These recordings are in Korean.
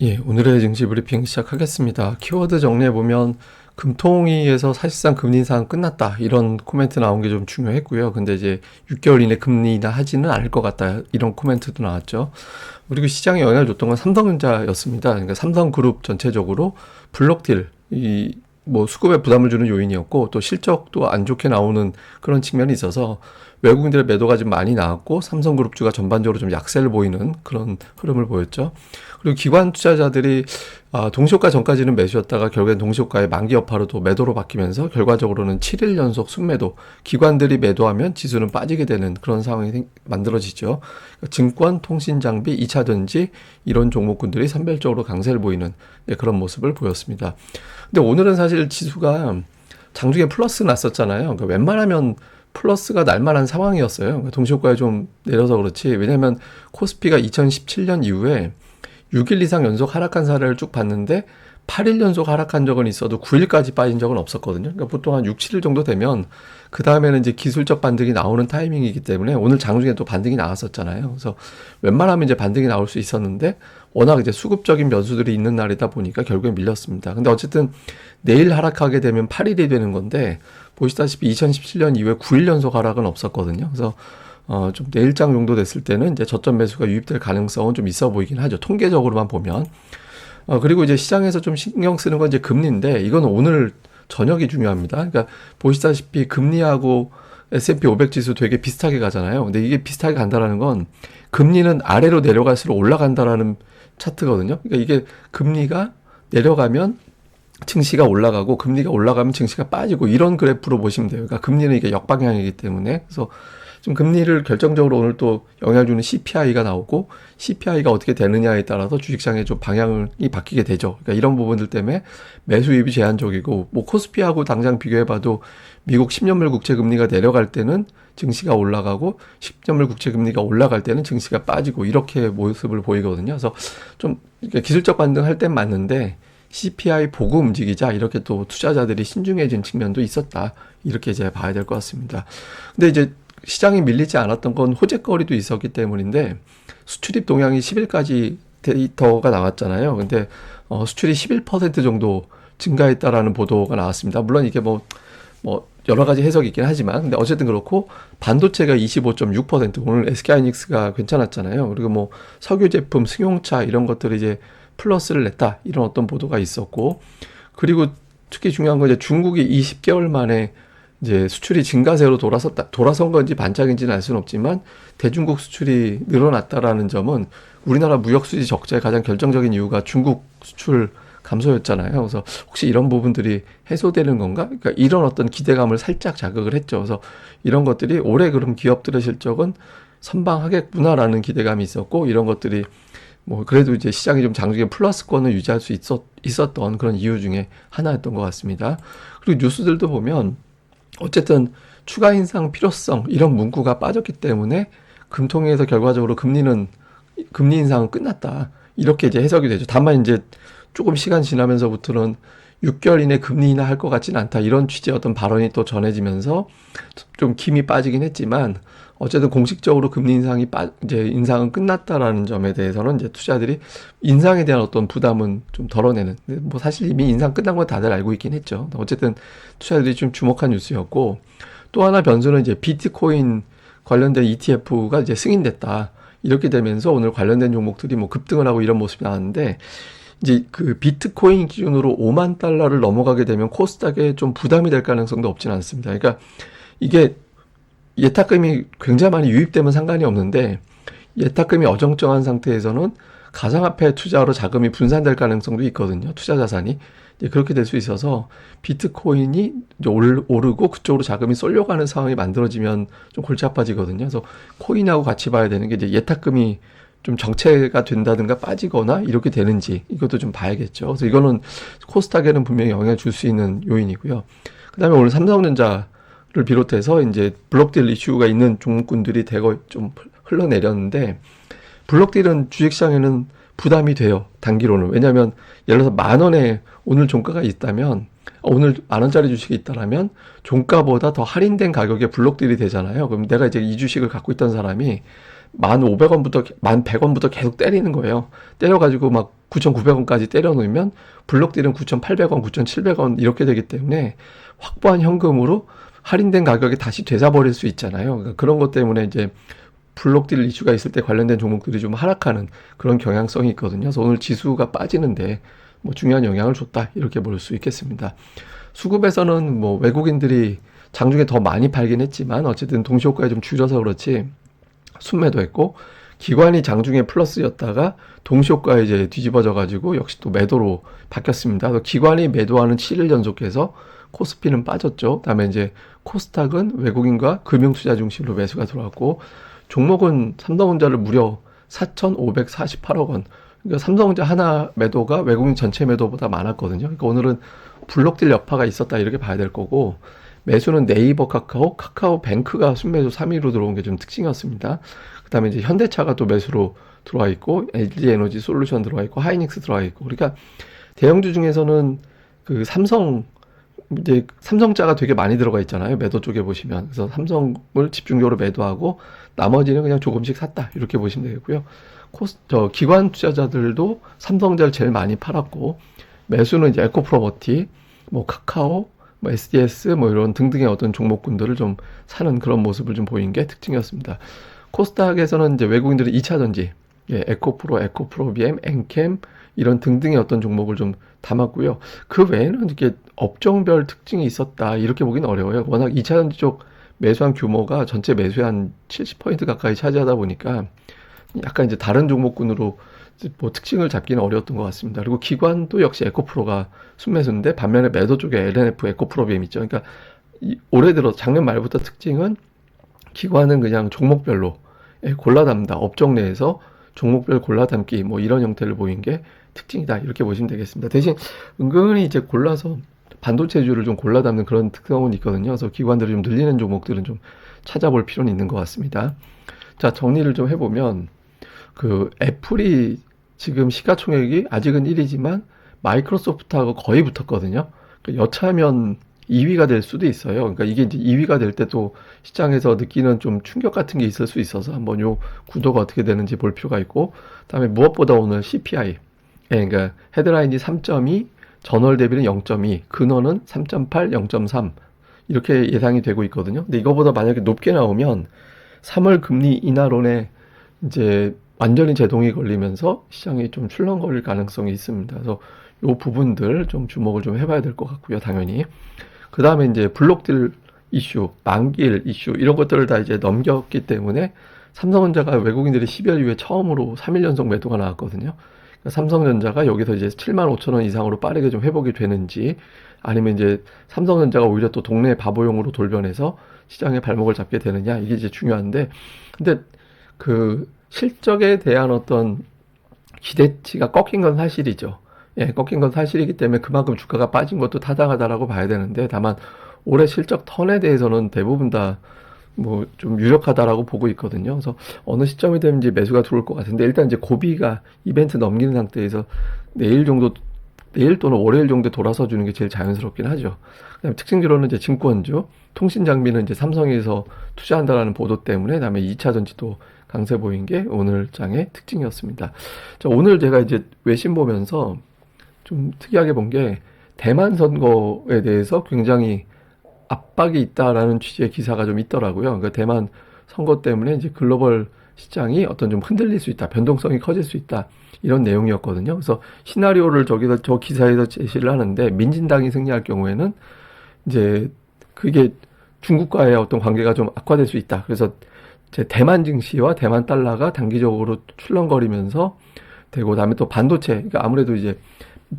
예, 오늘의 증시 브리핑 시작하겠습니다. 키워드 정리해보면 금통위에서 사실상 금리 인상 끝났다 이런 코멘트 나온 게 좀 중요했고요. 근데 이제 6개월 이내 금리 인하 하지는 않을 것 같다 이런 코멘트도 나왔죠. 그리고 시장에 영향을 줬던 건 삼성전자였습니다. 그러니까 삼성그룹 전체적으로 블록딜 이 뭐 수급에 부담을 주는 요인이었고 또 실적도 안 좋게 나오는 그런 측면이 있어서 외국인들의 매도가 좀 많이 나왔고 삼성그룹주가 전반적으로 좀 약세를 보이는 그런 흐름을 보였죠. 그리고 기관 투자자들이 동시효과 전까지는 매수였다가 결국엔 동시효과의 만기 여파로 또 매도로 바뀌면서 결과적으로는 7일 연속 순매도, 기관들이 매도하면 지수는 빠지게 되는 그런 상황이 만들어지죠. 증권, 통신 장비, 2차전지 이런 종목군들이 선별적으로 강세를 보이는 그런 모습을 보였습니다. 근데 오늘은 사실 지수가 장중에 플러스 났었잖아요. 그러니까 웬만하면 플러스가 날만한 상황이었어요. 그러니까 동시효과에 좀 내려서 그렇지. 왜냐하면 코스피가 2017년 이후에 6일 이상 연속 하락한 사례를 쭉 봤는데 8일 연속 하락한 적은 있어도 9일까지 빠진 적은 없었거든요. 그러니까 보통 한 6, 7일 정도 되면 그 다음에는 이제 기술적 반등이 나오는 타이밍이기 때문에 오늘 장중에 또 반등이 나왔었잖아요. 그래서 웬만하면 이제 반등이 나올 수 있었는데 워낙 이제 수급적인 변수들이 있는 날이다 보니까 결국에 밀렸습니다. 근데 어쨌든 내일 하락하게 되면 8일이 되는 건데 보시다시피 2017년 이후에 9일 연속 하락은 없었거든요. 그래서 좀 내일장 정도 됐을 때는 이제 저점 매수가 유입될 가능성은 좀 있어 보이긴 하죠. 통계적으로만 보면. 그리고 이제 시장에서 좀 신경 쓰는 건 이제 금리인데 이건 오늘 저녁이 중요합니다. 그러니까 보시다시피 금리하고 S&P 500 지수 되게 비슷하게 가잖아요. 근데 이게 비슷하게 간다라는 건 금리는 아래로 내려갈수록 올라간다라는 차트거든요. 그러니까 이게 금리가 내려가면 증시가 올라가고 금리가 올라가면 증시가 빠지고 이런 그래프로 보시면 돼요. 그러니까 금리는 이게 역방향이기 때문에 그래서 좀 금리를 결정적으로 오늘 또 영향을 주는 CPI가 나오고 CPI가 어떻게 되느냐에 따라서 주식시장의 좀 방향이 바뀌게 되죠. 그러니까 이런 부분들 때문에 매수 유입이 제한적이고 뭐 코스피하고 당장 비교해봐도 미국 10년물 국채 금리가 내려갈 때는 증시가 올라가고 10년물 국채 금리가 올라갈 때는 증시가 빠지고 이렇게 모습을 보이거든요. 그래서 좀 기술적 반등할 땐 맞는데 CPI 보고 움직이자 이렇게 또 투자자들이 신중해진 측면도 있었다. 이렇게 이제 봐야 될 것 같습니다. 근데 이제 시장이 밀리지 않았던 건 호재거리도 있었기 때문인데 수출입 동향이 10일까지 데이터가 나왔잖아요. 근데 수출이 11% 정도 증가했다라는 보도가 나왔습니다. 물론 이게 뭐 여러 가지 해석이 있긴 하지만 근데 어쨌든 그렇고 반도체가 25.6% 오늘 SK하이닉스가 괜찮았잖아요. 그리고 뭐 석유 제품, 승용차 이런 것들이 이제 플러스를 냈다 이런 어떤 보도가 있었고 그리고 특히 중요한 건 이제 중국이 20개월 만에 이제 수출이 증가세로 돌아선 건지 반짝인지는 알 수는 없지만 대중국 수출이 늘어났다라는 점은 우리나라 무역수지 적자의 가장 결정적인 이유가 중국 수출 감소였잖아요. 그래서 혹시 이런 부분들이 해소되는 건가? 그러니까 이런 어떤 기대감을 살짝 자극을 했죠. 그래서 이런 것들이 올해 그럼 기업들의 실적은 선방하겠구나라는 기대감이 있었고 이런 것들이 뭐 그래도 이제 시장이 좀 장중에 플러스권을 유지할 수 있었던 그런 이유 중에 하나였던 것 같습니다. 그리고 뉴스들도 보면 어쨌든 추가 인상 필요성 이런 문구가 빠졌기 때문에 금통위에서 결과적으로 금리 인상은 끝났다 이렇게 이제 해석이 되죠. 다만 이제 조금 시간 지나면서부터는 6개월 이내 금리 인하할 것 같지는 않다 이런 취지의 어떤 발언이 또 전해지면서 좀 힘이 빠지긴 했지만 어쨌든 공식적으로 금리 이제 인상은 끝났다라는 점에 대해서는 이제 투자들이 인상에 대한 어떤 부담은 좀 덜어내는. 뭐 사실 이미 인상 끝난 건 다들 알고 있긴 했죠. 어쨌든 투자들이 좀 주목한 뉴스였고 또 하나 변수는 이제 비트코인 관련된 ETF가 이제 승인됐다. 이렇게 되면서 오늘 관련된 종목들이 뭐 급등을 하고 이런 모습이 나왔는데 이제 그 비트코인 기준으로 5만 달러를 넘어가게 되면 코스닥에 좀 부담이 될 가능성도 없지는 않습니다. 그러니까 이게 예탁금이 굉장히 많이 유입되면 상관이 없는데 예탁금이 어정쩡한 상태에서는 가상화폐 투자로 자금이 분산될 가능성도 있거든요. 투자 자산이. 그렇게 될 수 있어서 비트코인이 이제 오르고 그쪽으로 자금이 쏠려가는 상황이 만들어지면 좀 골치 아파지거든요. 그래서 코인하고 같이 봐야 되는 게 이제 예탁금이 좀 정체가 된다든가 빠지거나 이렇게 되는지 이것도 좀 봐야겠죠. 그래서 이거는 코스닥에는 분명히 영향을 줄 수 있는 요인이고요. 그 다음에 오늘 삼성전자를 비롯해서 이제 블록딜 이슈가 있는 종목군들이 대거 좀 흘러내렸는데 블록딜은 주식시장에는 부담이 돼요. 단기로는. 왜냐하면 예를 들어서 10,000원에 오늘 종가가 있다면 오늘 10,000원짜리 주식이 있다라면 종가보다 더 할인된 가격에 블록딜이 되잖아요. 그럼 내가 이제 이 주식을 갖고 있던 사람이 1,500원부터 1,100원부터 계속 때리는 거예요. 때려가지고 막 9,900원까지 때려 놓으면 블록딜은 9,800원, 9,700원 이렇게 되기 때문에 확보한 현금으로 할인된 가격에 다시 되사버릴 수 있잖아요. 그러니까 그런 것 때문에 이제 블록딜 이슈가 있을 때 관련된 종목들이 좀 하락하는 그런 경향성이 있거든요. 그래서 오늘 지수가 빠지는데 뭐 중요한 영향을 줬다 이렇게 볼 수 있겠습니다. 수급에서는 뭐 외국인들이 장중에 더 많이 팔긴 했지만 어쨌든 동시효과에 좀 줄여서 그렇지 순매도했고, 기관이 장중에 플러스였다가 동시효과에 이제 뒤집어져 가지고 역시 또 매도로 바뀌었습니다. 그래서 기관이 매도하는 7일 연속해서 코스피는 빠졌죠. 그다음에 이제 코스닥은 외국인과 금융투자 중심으로 매수가 들어왔고, 종목은 삼성전자를 무려 4,548억 원. 그러니까 삼성전자 하나 매도가 외국인 전체 매도보다 많았거든요. 그러니까 오늘은 블록딜 여파가 있었다 이렇게 봐야 될 거고, 매수는 네이버 카카오, 카카오뱅크가 순매수 3위로 들어온 게 좀 특징이었습니다. 그 다음에 이제 현대차가 또 매수로 들어와 있고, LG에너지 솔루션 들어와 있고, 하이닉스 들어와 있고, 그러니까 대형주 중에서는 그 이제 삼성자가 되게 많이 들어가 있잖아요. 매도 쪽에 보시면. 그래서 삼성을 집중적으로 매도하고, 나머지는 그냥 조금씩 샀다. 이렇게 보시면 되겠고요. 기관 투자자들도 삼성자를 제일 많이 팔았고, 매수는 이제 에코프로버티, 뭐 카카오, 뭐 SDS 뭐 이런 등등의 어떤 종목군들을 좀 사는 그런 모습을 좀 보인 게 특징이었습니다. 코스닥에서는 이제 외국인들이 2차 전지, 예, 에코프로비엠, 엔캠 이런 등등의 어떤 종목을 좀 담았고요. 그 외에는 이렇게 업종별 특징이 있었다 이렇게 보기는 어려워요. 워낙 2차 전지 쪽 매수한 규모가 전체 매수의 한 70% 가까이 차지하다 보니까 약간 이제 다른 종목군으로 뭐 특징을 잡기는 어려웠던 것 같습니다. 그리고 기관도 역시 에코프로가 순매수인데, 반면에 매도 쪽에 LNF 에코프로비엠 있죠. 그러니까 올해 들어 작년 말부터 특징은 기관은 그냥 종목별로 골라 담다, 업종 내에서 종목별 골라 담기 뭐 이런 형태를 보인 게 특징이다 이렇게 보시면 되겠습니다. 대신 은근히 이제 골라서 반도체주를 좀 골라 담는 그런 특성은 있거든요. 그래서 기관들이 좀 늘리는 종목들은 좀 찾아볼 필요는 있는 것 같습니다. 자, 정리를 좀 해보면, 그 애플이 지금 시가총액이 아직은 1위지만 마이크로소프트하고 거의 붙었거든요. 여차하면 2위가 될 수도 있어요. 그러니까 이게 이제 2위가 될 때 또 시장에서 느끼는 좀 충격 같은 게 있을 수 있어서 한번 요 구도가 어떻게 되는지 볼 필요가 있고, 그다음에 무엇보다 오늘 CPI, 예, 그러니까 헤드라인이 3.2, 전월 대비는 0.2, 근원은 3.8, 0.3 이렇게 예상이 되고 있거든요. 근데 이거보다 만약에 높게 나오면 3월 금리 인하론에 이제 완전히 제동이 걸리면서 시장이 좀 출렁거릴 가능성이 있습니다. 그래서 이 부분들 좀 주목을 좀 해봐야 될 것 같고요, 당연히. 그 다음에 이제 블록딜 이슈, 만기일 이슈 이런 것들을 다 이제 넘겼기 때문에 삼성전자가 외국인들이 12월 이후에 처음으로 3일 연속 매도가 나왔거든요. 그러니까 삼성전자가 여기서 이제 75,000원 이상으로 빠르게 좀 회복이 되는지, 아니면 이제 삼성전자가 오히려 또 동네 바보용으로 돌변해서 시장의 발목을 잡게 되느냐, 이게 이제 중요한데, 근데 그 실적에 대한 어떤 기대치가 꺾인 건 사실이죠. 예, 꺾인 건 사실이기 때문에 그만큼 주가가 빠진 것도 타당하다라고 봐야 되는데, 다만 올해 실적 턴에 대해서는 대부분 다 뭐 좀 유력하다라고 보고 있거든요. 그래서 어느 시점이 되면 이제 매수가 들어올 것 같은데, 일단 이제 고비가 이벤트 넘기는 상태에서 내일 또는 월요일 정도 돌아서 주는 게 제일 자연스럽긴 하죠. 그다음에 특징적으로는 이제 증권주, 통신 장비는 이제 삼성에서 투자한다라는 보도 때문에, 그다음에 2차 전지도 강세 보인 게 오늘 장의 특징이었습니다. 자, 오늘 제가 이제 외신 보면서 좀 특이하게 본 게, 대만 선거에 대해서 굉장히 압박이 있다라는 취지의 기사가 좀 있더라고요. 그러니까 대만 선거 때문에 이제 글로벌 시장이 어떤 좀 흔들릴 수 있다, 변동성이 커질 수 있다, 이런 내용이었거든요. 그래서 시나리오를 저 기사에서 제시를 하는데, 민진당이 승리할 경우에는 이제 그게 중국과의 어떤 관계가 좀 악화될 수 있다. 그래서 대만 증시와 대만 달러가 단기적으로 출렁거리면서 되고, 그다음에 또 반도체, 그러니까 아무래도 이제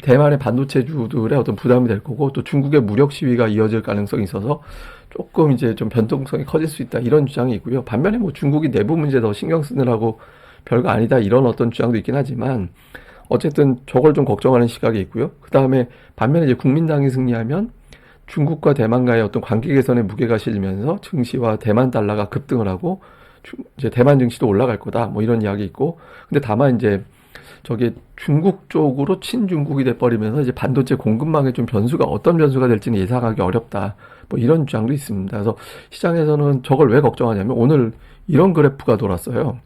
대만의 반도체주들의 어떤 부담이 될 거고, 또 중국의 무력 시위가 이어질 가능성이 있어서 조금 이제 좀 변동성이 커질 수 있다, 이런 주장이 있고요. 반면에 뭐 중국이 내부 문제 더 신경 쓰느라고 별거 아니다, 이런 어떤 주장도 있긴 하지만, 어쨌든 저걸 좀 걱정하는 시각이 있고요. 그 다음에 반면에 이제 국민당이 승리하면 중국과 대만과의 어떤 관계 개선에 무게가 실리면서 증시와 대만 달러가 급등을 하고 이제 대만 증시도 올라갈 거다, 뭐 이런 이야기 있고, 근데 다만 이제 저게 중국 쪽으로 친중국이 돼버리면서 이제 반도체 공급망에 좀 어떤 변수가 될지는 예상하기 어렵다, 뭐 이런 주장도 있습니다. 그래서 시장에서는 저걸 왜 걱정하냐면, 오늘 이런 그래프가 돌았어요.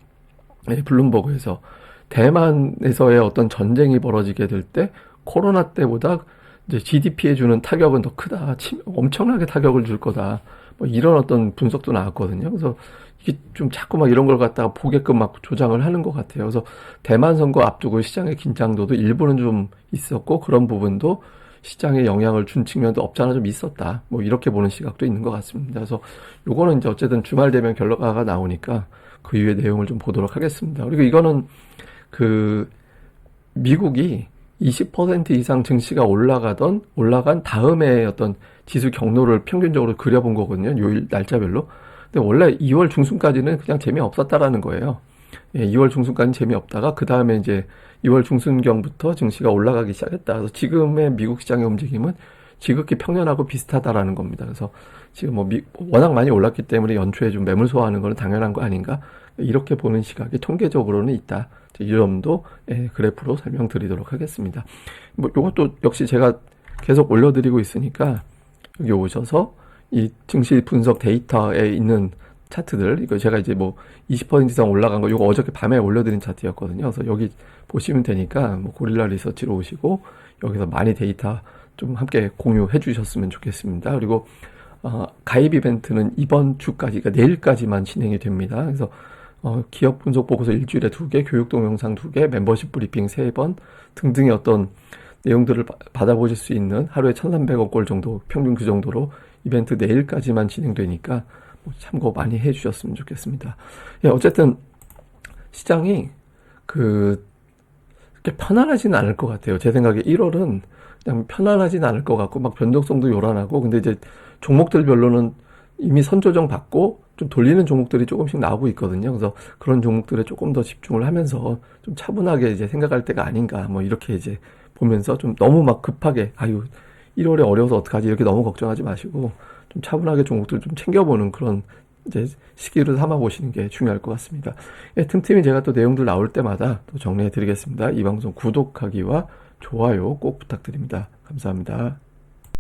블룸버그에서 대만에서의 어떤 전쟁이 벌어지게 될 때 코로나 때보다 이제 GDP에 주는 타격은 더 크다. 엄청나게 타격을 줄 거다. 뭐 이런 어떤 분석도 나왔거든요. 그래서 이게 좀 자꾸 막 이런 걸 갖다가 보게끔 막 조장을 하는 것 같아요. 그래서 대만 선거 앞두고 시장의 긴장도도 일부는 좀 있었고 그런 부분도 시장에 영향을 준 측면도 없잖아 좀 있었다. 뭐 이렇게 보는 시각도 있는 것 같습니다. 그래서 요거는 이제 어쨌든 주말 되면 결과가 나오니까 그 이후의 내용을 좀 보도록 하겠습니다. 그리고 이거는 그 미국이 20% 이상 증시가 올라간 다음에 어떤 지수 경로를 평균적으로 그려본 거거든요. 요일 날짜별로. 근데 원래 2월 중순까지는 그냥 재미없었다라는 거예요. 2월 중순까지는 재미없다가 그 다음에 이제 2월 중순경부터 증시가 올라가기 시작했다. 그래서 지금의 미국 시장의 움직임은 지극히 평년하고 비슷하다라는 겁니다. 그래서 지금 뭐 워낙 많이 올랐기 때문에 연초에 좀 매물 소화하는 거는 당연한 거 아닌가? 이렇게 보는 시각이 통계적으로는 있다. 이 점도 그래프로 설명드리도록 하겠습니다. 뭐 이것도 역시 제가 계속 올려드리고 있으니까 여기 오셔서 이 증시 분석 데이터에 있는 차트들, 이거 제가 이제 뭐 20% 이상 올라간 거, 이거 어저께 밤에 올려드린 차트였거든요. 그래서 여기 보시면 되니까 뭐 고릴라 리서치로 오시고 여기서 많이 데이터 좀 함께 공유해 주셨으면 좋겠습니다. 그리고 가입 이벤트는 이번 주까지, 그러니까 내일까지만 진행이 됩니다. 그래서 기업 분석 보고서 일주일에 2개, 교육 동영상 2개, 멤버십 브리핑 3번 등등의 어떤 내용들을 받아보실 수 있는 하루에 1,300원 꼴 정도, 평균 그 정도로 이벤트 내일까지만 진행되니까 뭐 참고 많이 해주셨으면 좋겠습니다. 예, 어쨌든 시장이 그렇게 편안하지는 않을 것 같아요. 제 생각에 1월은 그냥 편안하지는 않을 것 같고 막 변동성도 요란하고, 근데 이제 종목들별로는 이미 선조정 받고 좀 돌리는 종목들이 조금씩 나오고 있거든요. 그래서 그런 종목들에 조금 더 집중을 하면서 좀 차분하게 이제 생각할 때가 아닌가, 뭐 이렇게 이제 보면서 좀 너무 막 급하게 1월에 어려워서 어떡하지 이렇게 너무 걱정하지 마시고 좀 차분하게 종목들 좀 챙겨보는 그런 이제 시기를 삼아 보시는 게 중요할 것 같습니다. 예, 틈틈이 제가 또 내용들 나올 때마다 또 정리해 드리겠습니다. 이 방송 구독하기와 좋아요 꼭 부탁드립니다. 감사합니다.